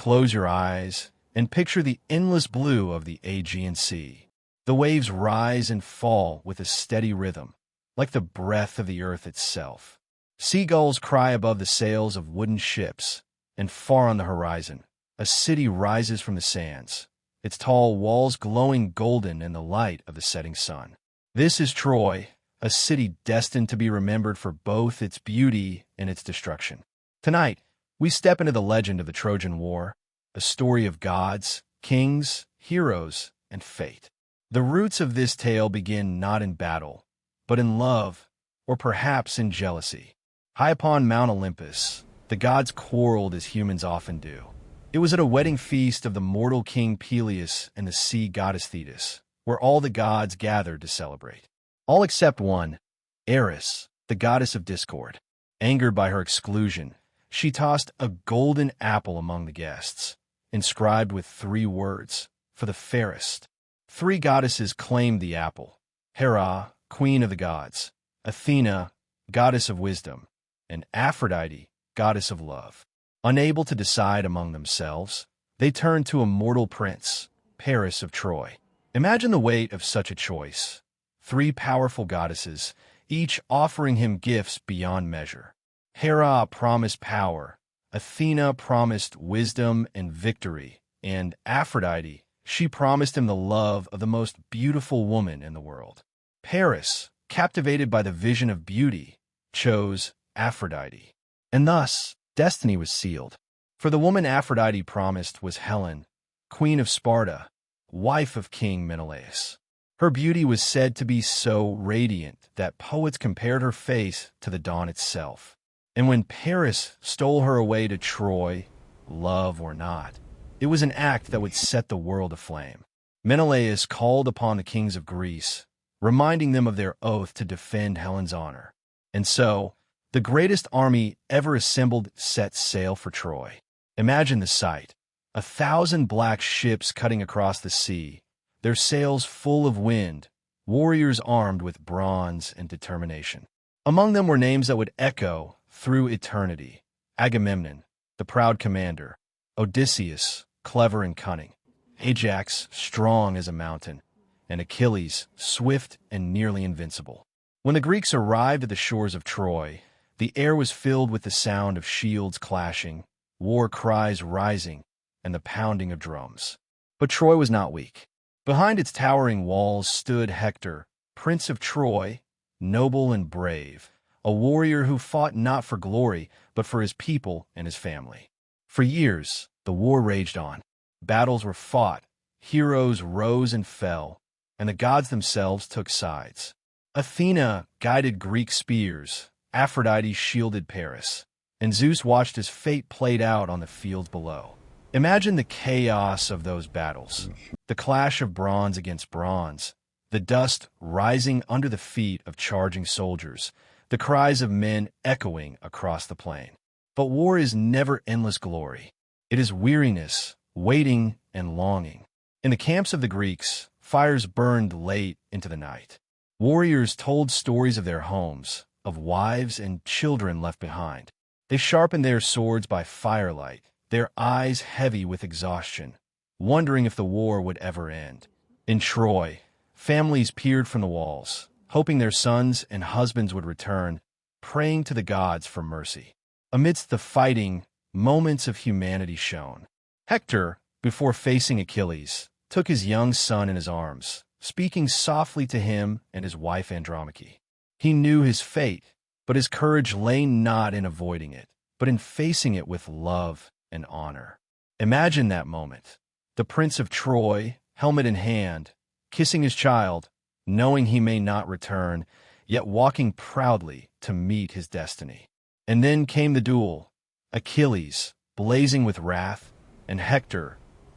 close your eyes and picture the endless blue of the Aegean Sea. The waves rise and fall with a steady rhythm, like the breath of the earth itself. Seagulls cry above the sails of wooden ships, and far on the horizon, a city rises from the sands, its tall walls glowing golden in the light of the setting sun. This is Troy, a city destined to be remembered for both its beauty and its destruction. Tonight, we step into the legend of the Trojan War, a story of gods, kings, heroes, and fate. The roots of this tale begin not in battle, but in love, or perhaps in jealousy. High upon Mount Olympus, the gods quarreled as humans often do. It was at a wedding feast of the mortal king Peleus and the sea goddess Thetis, where all the gods gathered to celebrate. All except one, Eris, the goddess of discord. Angered by her exclusion, she tossed a golden apple among the guests, inscribed with 3 words, "For the fairest." 3 goddesses claimed the apple: Hera, queen of the gods; Athena, goddess of wisdom; and Aphrodite, goddess of love. Unable to decide among themselves, they turned to a mortal prince, Paris of Troy. Imagine the weight of such a choice. 3 powerful goddesses, each offering him gifts beyond measure. Hera promised power, Athena promised wisdom and victory, and Aphrodite, she promised him the love of the most beautiful woman in the world. Paris, captivated by the vision of beauty, chose Aphrodite. And thus, destiny was sealed. For the woman Aphrodite promised was Helen, queen of Sparta, wife of King Menelaus. Her beauty was said to be so radiant that poets compared her face to the dawn itself. And when Paris stole her away to Troy, love or not, it was an act that would set the world aflame. Menelaus called upon the kings of Greece, reminding them of their oath to defend Helen's honor. And so, the greatest army ever assembled set sail for Troy. Imagine the sight: 1,000 black ships cutting across the sea, their sails full of wind, warriors armed with bronze and determination. Among them were names that would echo through eternity: Agamemnon, the proud commander; Odysseus, clever and cunning; Ajax, strong as a mountain; and Achilles, swift and nearly invincible. When the Greeks arrived at the shores of Troy, the air was filled with the sound of shields clashing, war cries rising, and the pounding of drums. But Troy was not weak. Behind its towering walls stood Hector, prince of Troy, noble and brave, a warrior who fought not for glory, but for his people and his family. For years, the war raged on. Battles were fought, heroes rose and fell, and the gods themselves took sides. Athena guided Greek spears, Aphrodite shielded Paris, and Zeus watched his fate played out on the fields below. Imagine the chaos of those battles, the clash of bronze against bronze, the dust rising under the feet of charging soldiers, the cries of men echoing across the plain. But war is never endless glory. It is weariness, waiting, and longing. In the camps of the Greeks, fires burned late into the night. Warriors told stories of their homes, of wives and children left behind. They sharpened their swords by firelight, their eyes heavy with exhaustion, wondering if the war would ever end. In Troy, families peered from the walls, hoping their sons and husbands would return, praying to the gods for mercy. Amidst the fighting, moments of humanity shone. Hector, before facing Achilles, took his young son in his arms, speaking softly to him and his wife Andromache. He knew his fate, but his courage lay not in avoiding it, but in facing it with love and honor. Imagine that moment: the prince of Troy, helmet in hand, kissing his child, knowing he may not return, yet walking proudly to meet his destiny. And then came the duel: Achilles, blazing with wrath, and Hector,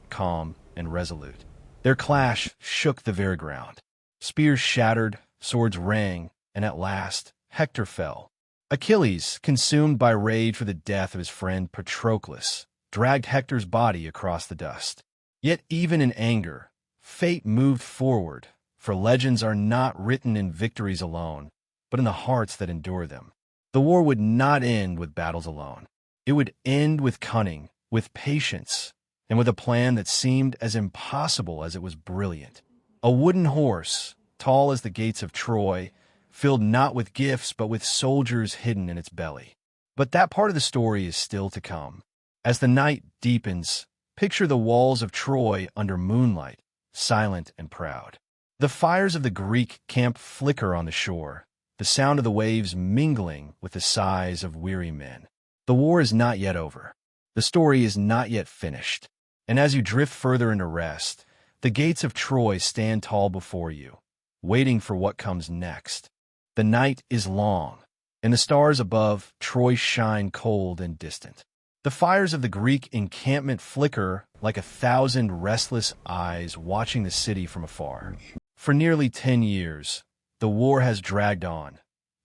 calm and resolute. Their clash shook the very ground. Spears shattered, swords rang, and at last Hector fell. Achilles, consumed by rage for the death of his friend Patroclus, dragged Hector's body across the dust. Yet even in anger, fate moved forward, for legends are not written in victories alone, but in the hearts that endure them. The war would not end with battles alone. It would end with cunning, with patience, and with a plan that seemed as impossible as it was brilliant. A wooden horse, tall as the gates of Troy, filled not with gifts but with soldiers hidden in its belly. But that part of the story is still to come. As the night deepens, picture the walls of Troy under moonlight, silent and proud. The fires of the Greek camp flicker on the shore, the sound of the waves mingling with the sighs of weary men. The war is not yet over. The story is not yet finished. And as you drift further into rest, the gates of Troy stand tall before you, waiting for what comes next. The night is long, and the stars above Troy shine cold and distant. The fires of the Greek encampment flicker like 1,000 restless eyes watching the city from afar. For nearly 10 years, the war has dragged on.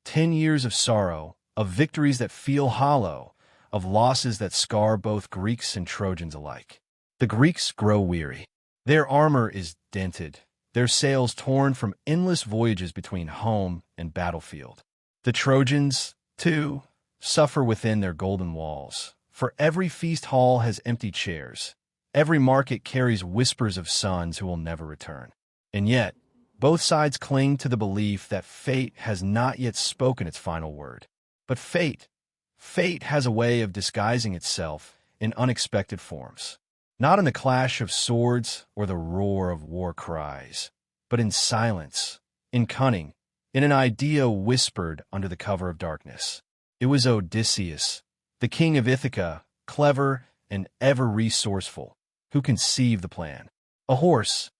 10 years of sorrow, of victories that feel hollow, of losses that scar both Greeks and Trojans alike. The Greeks grow weary. Their armor is dented, their sails torn from endless voyages between home and battlefield. The Trojans, too, suffer within their golden walls. For every feast hall has empty chairs. Every market carries whispers of sons who will never return. And yet, both sides cling to the belief that fate has not yet spoken its final word. But fate has a way of disguising itself in unexpected forms. Not in the clash of swords or the roar of war cries, but in silence, in cunning, in an idea whispered under the cover of darkness. It was Odysseus, the king of Ithaca, clever and ever resourceful, who conceived the plan. A horse,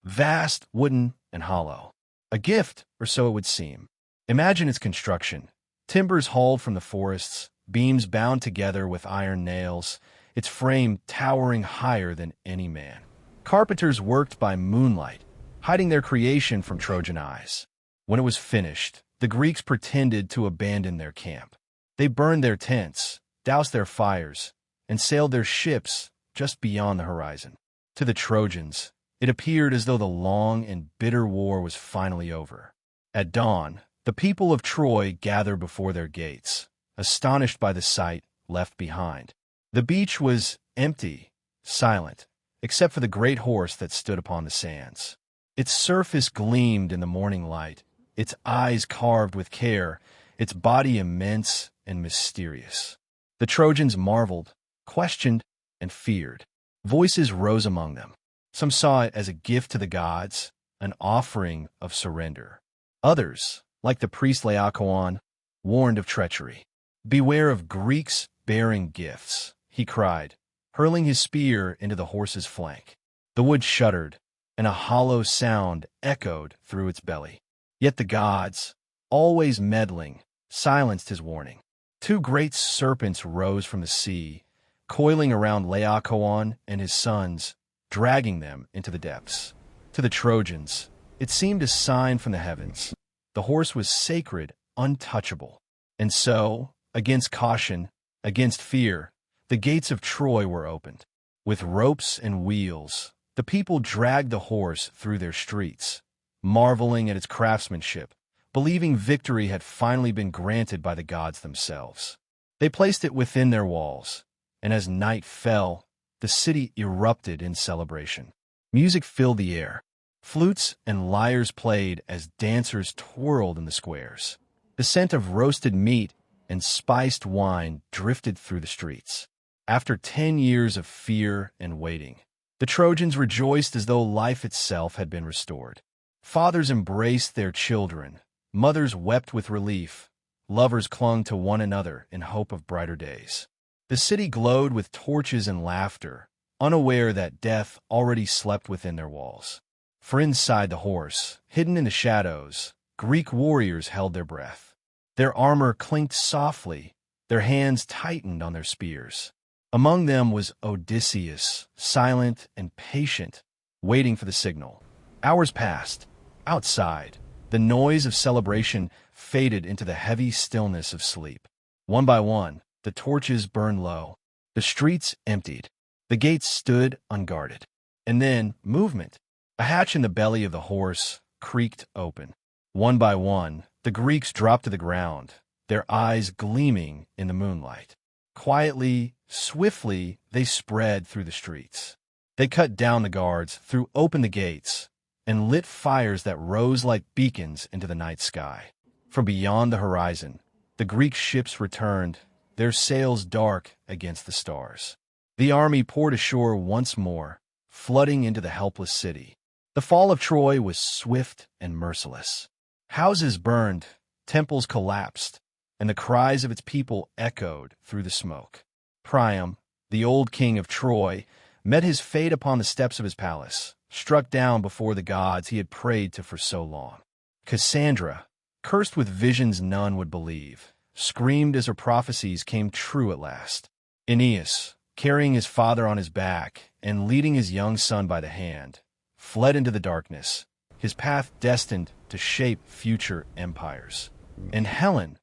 vast, wooden, and hollow. A gift, or so it would seem. Imagine its construction. Timbers hauled from the forests, beams bound together with iron nails, its frame towering higher than any man. Carpenters worked by moonlight, hiding their creation from Trojan eyes. When it was finished, the Greeks pretended to abandon their camp. They burned their tents, doused their fires, and sailed their ships just beyond the horizon. To the Trojans, it appeared as though the long and bitter war was finally over. At dawn, the people of Troy gathered before their gates, astonished by the sight left behind. The beach was empty, silent, except for the great horse that stood upon the sands. Its surface gleamed in the morning light, its eyes carved with care, its body immense and mysterious. The Trojans marveled, questioned, and feared. Voices rose among them. Some saw it as a gift to the gods, an offering of surrender. Others, like the priest Laocoon, warned of treachery. "Beware of Greeks bearing gifts," he cried, hurling his spear into the horse's flank. The wood shuddered, and a hollow sound echoed through its belly. Yet the gods, always meddling, silenced his warning. Two great serpents rose from the sea, coiling around Laocoon and his sons, dragging them into the depths. To the Trojans, it seemed a sign from the heavens. The horse was sacred, untouchable. And so, against caution, against fear, the gates of Troy were opened. With ropes and wheels, the people dragged the horse through their streets, marveling at its craftsmanship, believing victory had finally been granted by the gods themselves. They placed it within their walls, and as night fell, the city erupted in celebration. Music filled the air. Flutes and lyres played as dancers twirled in the squares. The scent of roasted meat and spiced wine drifted through the streets. After 10 years of fear and waiting, the Trojans rejoiced as though life itself had been restored. Fathers embraced their children, mothers wept with relief, lovers clung to one another in hope of brighter days. The city glowed with torches and laughter, unaware that death already slept within their walls. For inside the horse, hidden in the shadows, Greek warriors held their breath. Their armor clinked softly, their hands tightened on their spears. Among them was Odysseus, silent and patient, waiting for the signal. Hours passed. Outside, the noise of celebration faded into the heavy stillness of sleep. One by one, the torches burned low. The streets emptied. The gates stood unguarded. And then, movement. A hatch in the belly of the horse creaked open. One by one, the Greeks dropped to the ground, their eyes gleaming in the moonlight. Quietly, swiftly, they spread through the streets. They cut down the guards, threw open the gates, and lit fires that rose like beacons into the night sky. From beyond the horizon, the Greek ships returned, their sails dark against the stars. The army poured ashore once more, flooding into the helpless city. The fall of Troy was swift and merciless. Houses burned, temples collapsed, and the cries of its people echoed through the smoke. Priam, the old king of Troy, met his fate upon the steps of his palace, struck down before the gods he had prayed to for so long. Cassandra, cursed with visions none would believe, screamed as her prophecies came true at last. Aeneas, carrying his father on his back and leading his young son by the hand, fled into the darkness, his path destined to shape future empires. And Helen,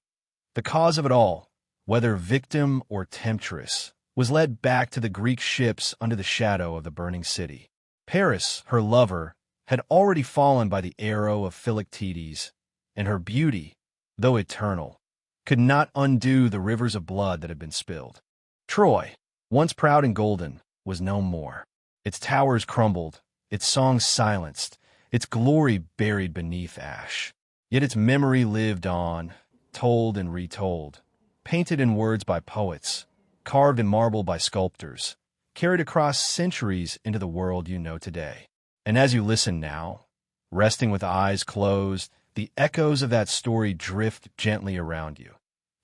the cause of it all, whether victim or temptress, was led back to the Greek ships under the shadow of the burning city. Paris, her lover, had already fallen by the arrow of Philoctetes, and her beauty, though eternal, could not undo the rivers of blood that had been spilled. Troy, once proud and golden, was no more. Its towers crumbled, its songs silenced, its glory buried beneath ash. Yet its memory lived on, told and retold, painted in words by poets, carved in marble by sculptors, carried across centuries into the world you know today. And as you listen now, resting with eyes closed, the echoes of that story drift gently around you.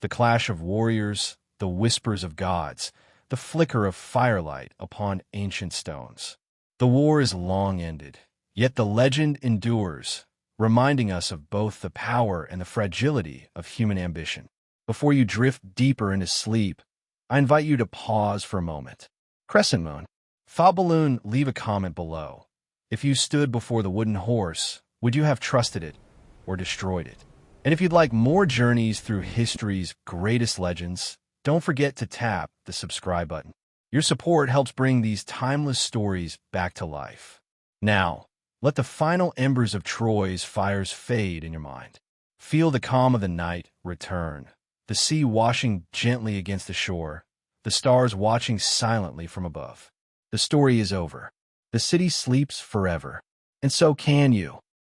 The clash of warriors, the whispers of gods, the flicker of firelight upon ancient stones. The war is long ended, yet the legend endures, reminding us of both the power and the fragility of human ambition. Before you drift deeper into sleep, I invite you to pause for a moment. Crescent Moon, Thought Balloon, leave a comment below. If you stood before the wooden horse, would you have trusted it or destroyed it? And if you'd like more journeys through history's greatest legends, don't forget to tap the subscribe button. Your support helps bring these timeless stories back to life. Now, let the final embers of Troy's fires fade in your mind. Feel the calm of the night return, the sea washing gently against the shore, the stars watching silently from above. The story is over. The city sleeps forever, and so can you.